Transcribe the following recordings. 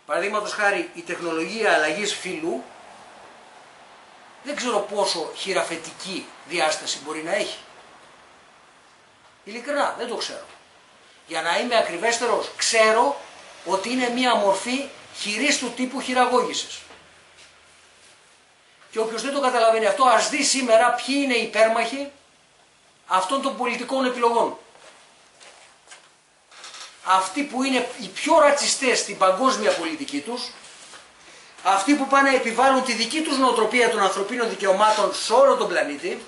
Παραδείγματος χάρη η τεχνολογία αλλαγής φύλου δεν ξέρω πόσο χειραφετική διάσταση μπορεί να έχει. Ειλικρινά δεν το ξέρω. Για να είμαι ακριβέστερος, ξέρω ότι είναι μία μορφή χειρίστου τύπου χειραγώγησης. Και όποιος δεν το καταλαβαίνει αυτό, ας δει σήμερα ποιοι είναι οι υπέρμαχοι αυτών των πολιτικών επιλογών. Αυτοί που είναι οι πιο ρατσιστές στην παγκόσμια πολιτική τους, αυτοί που πάνε να επιβάλλουν τη δική τους νοοτροπία των ανθρωπίνων δικαιωμάτων σε όλο τον πλανήτη,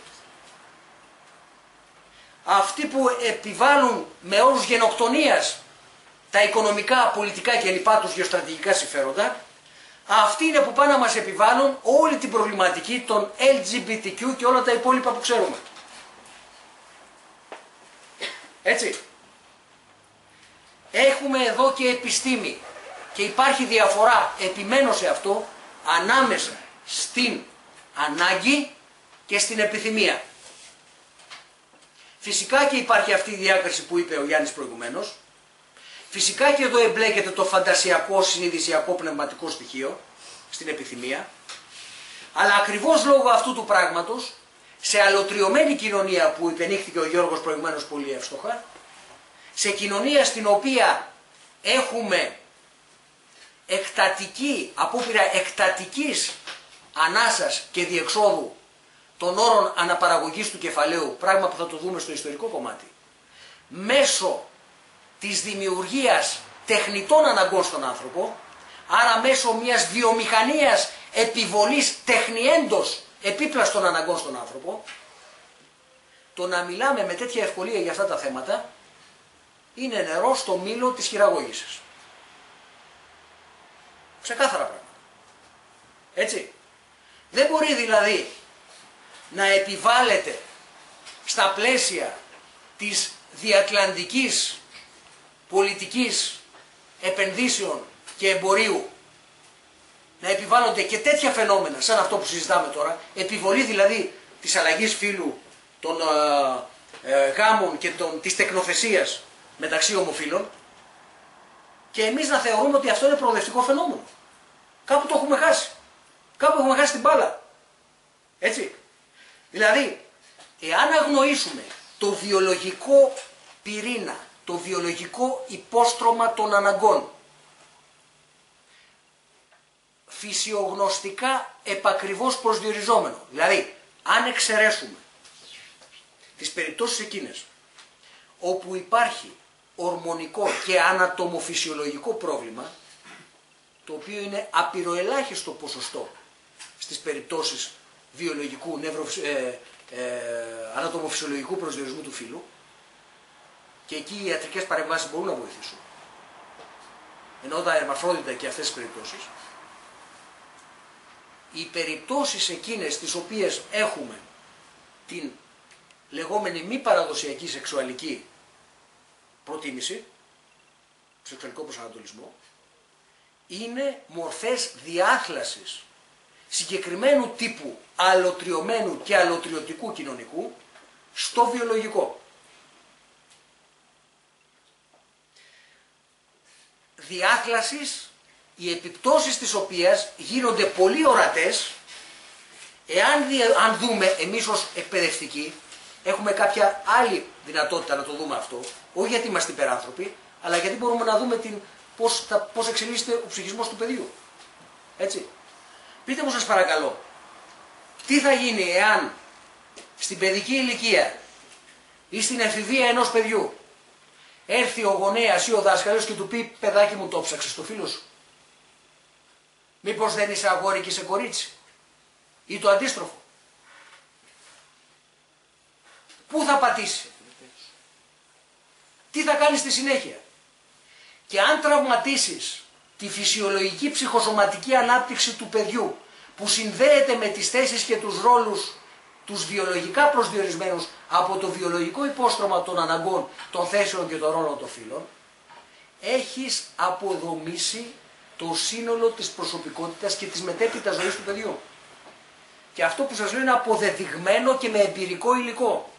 αυτοί που επιβάλλουν με όρους γενοκτονίας τα οικονομικά, πολιτικά και λοιπά τους γεωστρατηγικά συμφέροντα, αυτοί είναι που πάνε να μας επιβάλλουν όλη την προβληματική των LGBTQ και όλα τα υπόλοιπα που ξέρουμε. Έτσι. Έχουμε εδώ και επιστήμη και υπάρχει διαφορά, επιμένω σε αυτό, ανάμεσα στην ανάγκη και στην επιθυμία. Φυσικά και υπάρχει αυτή η διάκριση που είπε ο Γιάννης προηγουμένως. Φυσικά και εδώ εμπλέκεται το φαντασιακό, συνειδησιακό, πνευματικό στοιχείο στην επιθυμία. Αλλά ακριβώς λόγω αυτού του πράγματος, σε αλωτριωμένη κοινωνία που υπενήχθηκε ο Γιώργος προηγουμένως πολύ εύστοχα, σε κοινωνία στην οποία έχουμε απόπειρα εκτατικής ανάσας και διεξόδου των όρων αναπαραγωγής του κεφαλαίου, πράγμα που θα το δούμε στο ιστορικό κομμάτι, μέσω της δημιουργίας τεχνητών αναγκών στον άνθρωπο, άρα μέσω μιας βιομηχανίας επιβολής τεχνιέντος επίπλαστων αναγκών στον άνθρωπο, το να μιλάμε με τέτοια ευκολία για αυτά τα θέματα είναι νερό στο μήλο της χειραγώγησης. Ξεκάθαρα πράγματα. Έτσι. Δεν μπορεί δηλαδή να επιβάλλεται στα πλαίσια της διατλαντικής πολιτικής επενδύσεων και εμπορίου να επιβάλλονται και τέτοια φαινόμενα σαν αυτό που συζητάμε τώρα, επιβολή δηλαδή της αλλαγής φύλου, των γάμων και της τεκνοθεσίας μεταξύ ομοφύλων, και εμείς να θεωρούμε ότι αυτό είναι προοδευτικό φαινόμενο. Κάπου το έχουμε χάσει. Κάπου έχουμε χάσει την μπάλα. Έτσι. Δηλαδή, εάν αγνοήσουμε το βιολογικό πυρήνα, το βιολογικό υπόστρωμα των αναγκών, φυσιογνωστικά επακριβώς προσδιοριζόμενο, δηλαδή, αν εξαιρέσουμε τις περιπτώσεις εκείνες όπου υπάρχει ορμονικό και ανατομοφυσιολογικό πρόβλημα, το οποίο είναι απειροελάχιστο ποσοστό στις περιπτώσεις βιολογικού, ανατομοφυσιολογικού προσδιορισμού του φύλου, και εκεί οι ιατρικές παρεμβάσεις μπορούν να βοηθήσουν, ενώ τα ερμαφρόδιτα και αυτές τις περιπτώσεις, οι περιπτώσεις εκείνες τις οποίες έχουμε την λεγόμενη μη παραδοσιακή σεξουαλική προτίμηση, σεξουαλικό προσανατολισμό, είναι μορφές διάθλασης συγκεκριμένου τύπου αλωτριωμένου και αλωτριωτικού κοινωνικού στο βιολογικό. Διάθλασης, οι επιπτώσεις της οποίας γίνονται πολύ ορατές αν δούμε εμείς ως εκπαιδευτικοί, έχουμε κάποια άλλη δυνατότητα να το δούμε αυτό, όχι γιατί είμαστε υπεράνθρωποι, αλλά γιατί μπορούμε να δούμε πώς εξελίσσεται ο ψυχισμός του παιδιού. Έτσι. Πείτε μου σας παρακαλώ, τι θα γίνει εάν στην παιδική ηλικία ή στην εφηβεία ενός παιδιού έρθει ο γονέας ή ο δάσκαλος και του πει, παιδάκι μου, το ψάξες το φίλο σου? Μήπως δεν είσαι αγόρι και είσαι κορίτσι? Ή το αντίστροφο? Πού θα πατήσει? Τι θα κάνει στη συνέχεια? Και αν τραυματίσεις τη φυσιολογική ψυχοσωματική ανάπτυξη του παιδιού που συνδέεται με τις θέσεις και τους ρόλους τους βιολογικά προσδιορισμένους από το βιολογικό υπόστρωμα των αναγκών, των θέσεων και των ρόλων των φύλων, έχεις αποδομήσει το σύνολο της προσωπικότητας και της μετέπειτα ζωής του παιδιού. Και αυτό που σας λέω είναι αποδεδειγμένο και με εμπειρικό υλικό.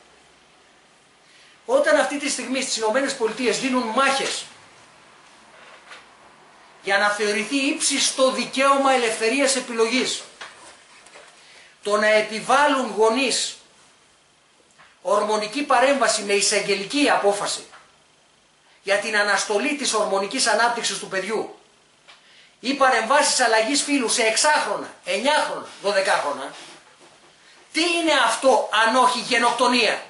Όταν αυτή τη στιγμή στις ΗΠΑ δίνουν μάχες για να θεωρηθεί ύψιστο δικαίωμα ελευθερίας επιλογής. Το να επιβάλλουν γονείς ορμονική παρέμβαση με εισαγγελική απόφαση για την αναστολή της ορμονικής ανάπτυξης του παιδιού ή παρεμβάσεις αλλαγής φύλου σε 6χρονα, 9χρονα, 12χρονα, τι είναι αυτό αν όχι γενοκτονία?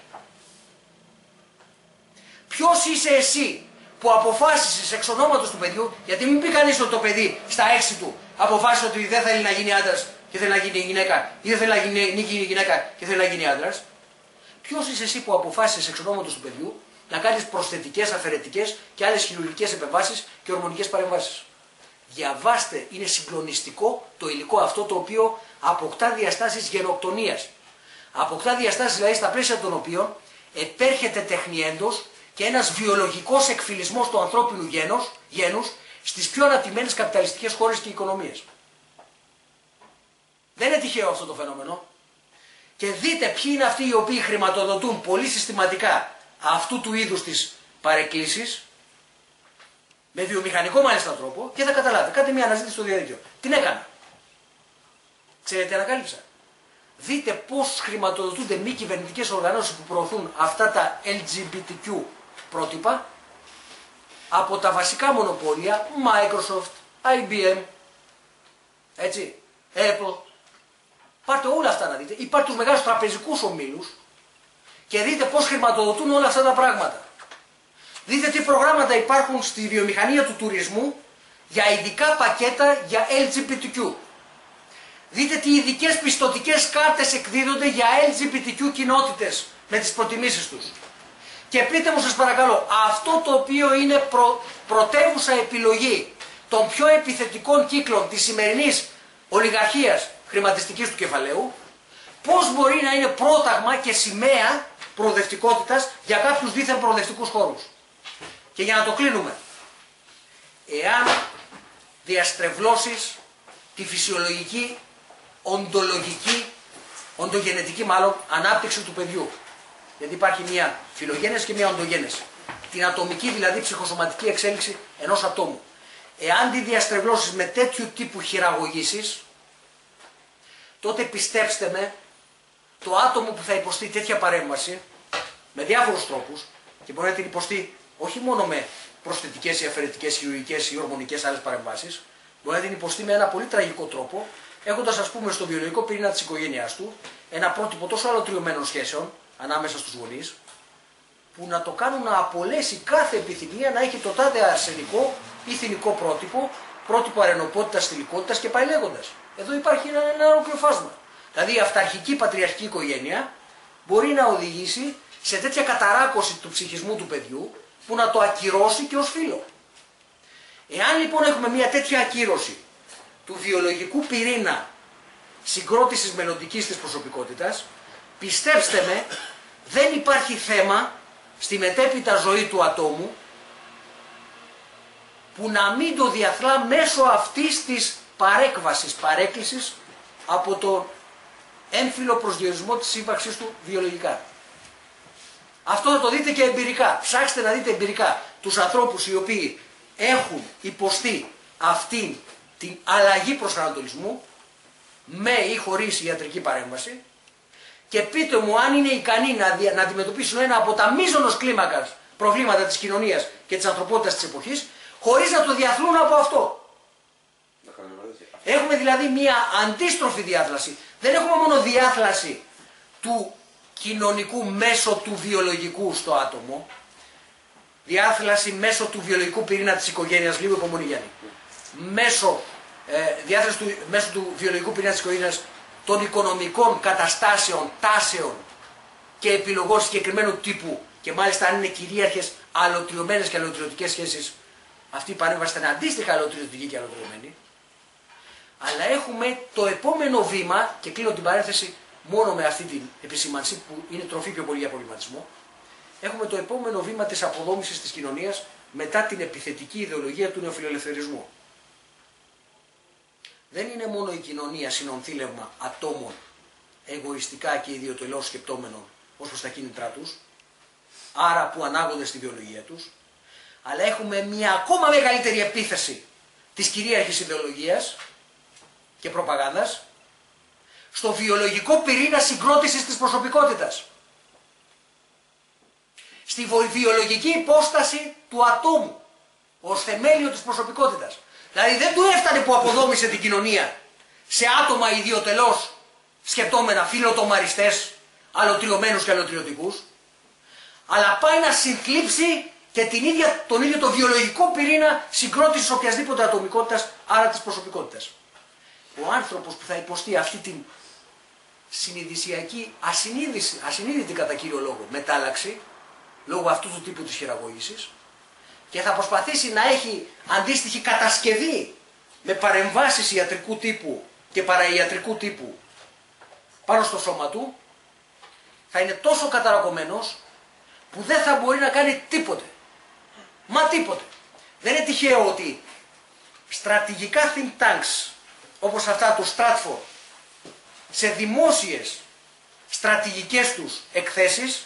Ποιος είσαι εσύ που αποφάσισες εξ ονόματος του παιδιού, γιατί μην πει κανείς ότι το παιδί στα 6 του αποφάσισε ότι δεν θέλει να γίνει άντρας και θέλει να γίνει γυναίκα, ή δεν θέλει να γίνει γυναίκα και θέλει να γίνει άντρας. Ποιος είσαι εσύ που αποφάσισες εξ ονόματος του παιδιού να κάνεις προσθετικές, αφαιρετικές και άλλες χειρουργικές επεμβάσεις και ορμονικές παρεμβάσεις? Διαβάστε, είναι συγκλονιστικό το υλικό αυτό, το οποίο αποκτά διαστάσεις γενοκτονίας. Αποκτά διαστάσεις δηλαδή στα πλαίσια των οποίων επέρχεται τεχνιέντος και ένας βιολογικός εκφυλισμός του ανθρώπινου γένους στις πιο αναπτυγμένες καπιταλιστικές χώρες και οικονομίες. Δεν είναι τυχαίο αυτό το φαινόμενο. Και δείτε ποιοι είναι αυτοί οι οποίοι χρηματοδοτούν πολύ συστηματικά αυτού του είδους τις παρεκκλήσεις, με βιομηχανικό μάλιστα τρόπο, και θα καταλάβετε. Κάντε μια αναζήτηση στο διαδίκτυο. Την έκανα. Ξέρετε τι ανακάλυψα? Δείτε πώς χρηματοδοτούνται μη κυβερνητικές οργανώσεις που προωθούν αυτά τα LGBTQ πρότυπα από τα βασικά μονοπόλια Microsoft, IBM, έτσι, Apple. Πάρτε όλα αυτά να δείτε, ή πάρτε τους μεγάλους τραπεζικούς ομίλους και δείτε πώς χρηματοδοτούν όλα αυτά τα πράγματα. Δείτε τι προγράμματα υπάρχουν στη βιομηχανία του τουρισμού για ειδικά πακέτα για LGBTQ. Δείτε τι ειδικές πιστωτικές κάρτες εκδίδονται για LGBTQ κοινότητες με τις προτιμήσεις τους. Και πείτε μου σας παρακαλώ, αυτό το οποίο είναι πρωτεύουσα επιλογή των πιο επιθετικών κύκλων της σημερινής ολιγαρχίας χρηματιστικής του κεφαλαίου, πώς μπορεί να είναι πρόταγμα και σημαία προοδευτικότητας για κάποιους δίθεν προοδευτικούς χώρους? Και για να το κλείνουμε, εάν διαστρεβλώσεις τη φυσιολογική, οντογενετική μάλλον, ανάπτυξη του παιδιού, γιατί υπάρχει μια φιλογένεση και μια οντογένεση, την ατομική δηλαδή ψυχοσωματική εξέλιξη ενός ατόμου, εάν τη διαστρεβλώσεις με τέτοιου τύπου χειραγωγήσεις, τότε πιστέψτε με, το άτομο που θα υποστεί τέτοια παρέμβαση με διάφορους τρόπους, και μπορεί να την υποστεί όχι μόνο με προσθετικές ή αφαιρετικές, χειρουργικές ή ορμονικές άλλες παρεμβάσεις, μπορεί να την υποστεί με ένα πολύ τραγικό τρόπο, έχοντας ας πούμε στο βιολογικό πυρήνα της οικογένειάς του ένα πρότυπο τόσο αλωτριωμένων σχέσεων ανάμεσα στους γονείς, που να το κάνουν να απολέσει κάθε επιθυμία να έχει το τάδε αρσενικό ή θηλυκό πρότυπο αρενοπότητας, θηλυκότητας και πάει λέγοντας. Εδώ υπάρχει ένα ολόκληρο φάσμα. Δηλαδή η αυταρχική πατριαρχική οικογένεια μπορεί να οδηγήσει σε τέτοια καταράκωση του ψυχισμού του παιδιού που να το ακυρώσει και ως φίλο. Εάν λοιπόν έχουμε μια τέτοια ακύρωση του βιολογικού πυρήνα συγκρότησης μελλοντικής της προσωπικότητας, πιστέψτε με, δεν υπάρχει θέμα στη μετέπειτα ζωή του ατόμου που να μην το διαθλά μέσω αυτής της παρέκκλησης από τον έμφυλο προσδιορισμό της ύπαρξης του βιολογικά. Αυτό θα το δείτε και εμπειρικά. Ψάξτε να δείτε εμπειρικά τους ανθρώπους οι οποίοι έχουν υποστεί αυτή την αλλαγή προσανατολισμού με ή χωρίς ιατρική παρέμβαση και πείτε μου αν είναι ικανοί να αντιμετωπίσουν ένα από τα μείζωνος κλίμακας προβλήματα της κοινωνίας και της ανθρωπότητας της εποχής χωρίς να το διαθλούν από αυτό. Έχουμε δηλαδή μία αντίστροφη διάθλαση. Δεν έχουμε μόνο διάθλαση του κοινωνικού μέσω του βιολογικού στο άτομο, διάθλαση μέσω του βιολογικού πυρήνα της οικογένειας, λίγο υπομονή Γιάννη, διάθλαση μέσω του βιολογικού πυρήνα της οικογένειας των οικονομικών καταστάσεων, τάσεων και επιλογών συγκεκριμένου τύπου, και μάλιστα αν είναι κυρίαρχες αλωτριωμένες και αλωτριωτικές σχέσεις, αυτή η παρέμβαση ήταν αντίστοιχα αλωτριωτική και αλωτριωμένη. Αλλά έχουμε το επόμενο βήμα, και κλείνω την παρένθεση μόνο με αυτή την επισήμανση που είναι τροφή πιο πολύ για προβληματισμό, έχουμε το επόμενο βήμα της αποδόμησης της κοινωνίας μετά την επιθετική ιδεολογία του νεοφιλελευθερισμού. Δεν είναι μόνο η κοινωνία συνονθήλευμα ατόμων εγωιστικά και ιδιωτελώς σκεπτόμενων ως προς τα κίνητρά τους, άρα που ανάγονται στη βιολογία τους, αλλά έχουμε μια ακόμα μεγαλύτερη επίθεση της κυρίαρχης ιδεολογίας και προπαγάνδας, στο βιολογικό πυρήνα συγκρότησης της προσωπικότητας, στη βιολογική υπόσταση του ατόμου ως θεμέλιο της προσωπικότητας. Δηλαδή δεν του έφτανε που αποδόμησε την κοινωνία σε άτομα ιδιωτελώς σκεπτόμενα, φιλοτομαριστές, αλωτριωμένους και αλωτριωτικούς, αλλά πάει να συγκλείψει και τον ίδιο το βιολογικό πυρήνα συγκρότησης οποιασδήποτε ατομικότητας, άρα της προσωπικότητας. Ο άνθρωπος που θα υποστεί αυτή την συνειδησιακή, ασυνείδητη κατά κύριο λόγο μετάλλαξη, λόγω αυτού του τύπου της χειραγώγησης, και θα προσπαθήσει να έχει αντίστοιχη κατασκευή με παρεμβάσεις ιατρικού τύπου και παραϊατρικού τύπου πάνω στο σώμα του, θα είναι τόσο καταρακωμένος που δεν θα μπορεί να κάνει τίποτε. Μα τίποτε. Δεν είναι τυχαίο ότι στρατηγικά think tanks όπως αυτά του Stratfor σε δημόσιες στρατηγικές τους εκθέσεις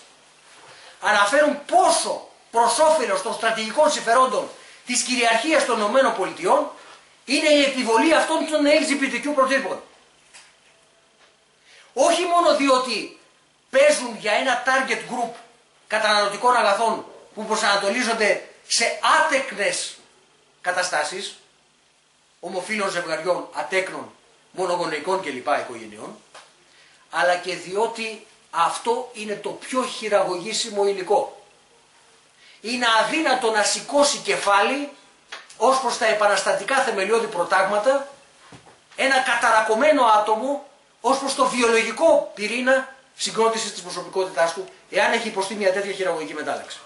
αναφέρουν πόσο προς όφελος των στρατηγικών συμφερόντων της κυριαρχίας των ΗΠΑ είναι η επιβολή αυτών των LGBTQ προτύπων. Όχι μόνο διότι παίζουν για ένα target group καταναλωτικών αγαθών που προσανατολίζονται σε άτεκνες καταστάσεις, ομοφύλων ζευγαριών, ατέκνων, μονογονεϊκών κλπ. Οικογενειών, αλλά και διότι αυτό είναι το πιο χειραγωγήσιμο υλικό. Είναι αδύνατο να σηκώσει κεφάλι ως προς τα επαναστατικά θεμελιώδη προτάγματα ένα καταρακωμένο άτομο ως προς το βιολογικό πυρήνα συγκρότησης της προσωπικότητάς του, εάν έχει υποστεί μια τέτοια χειραγωγική μετάλλαξη.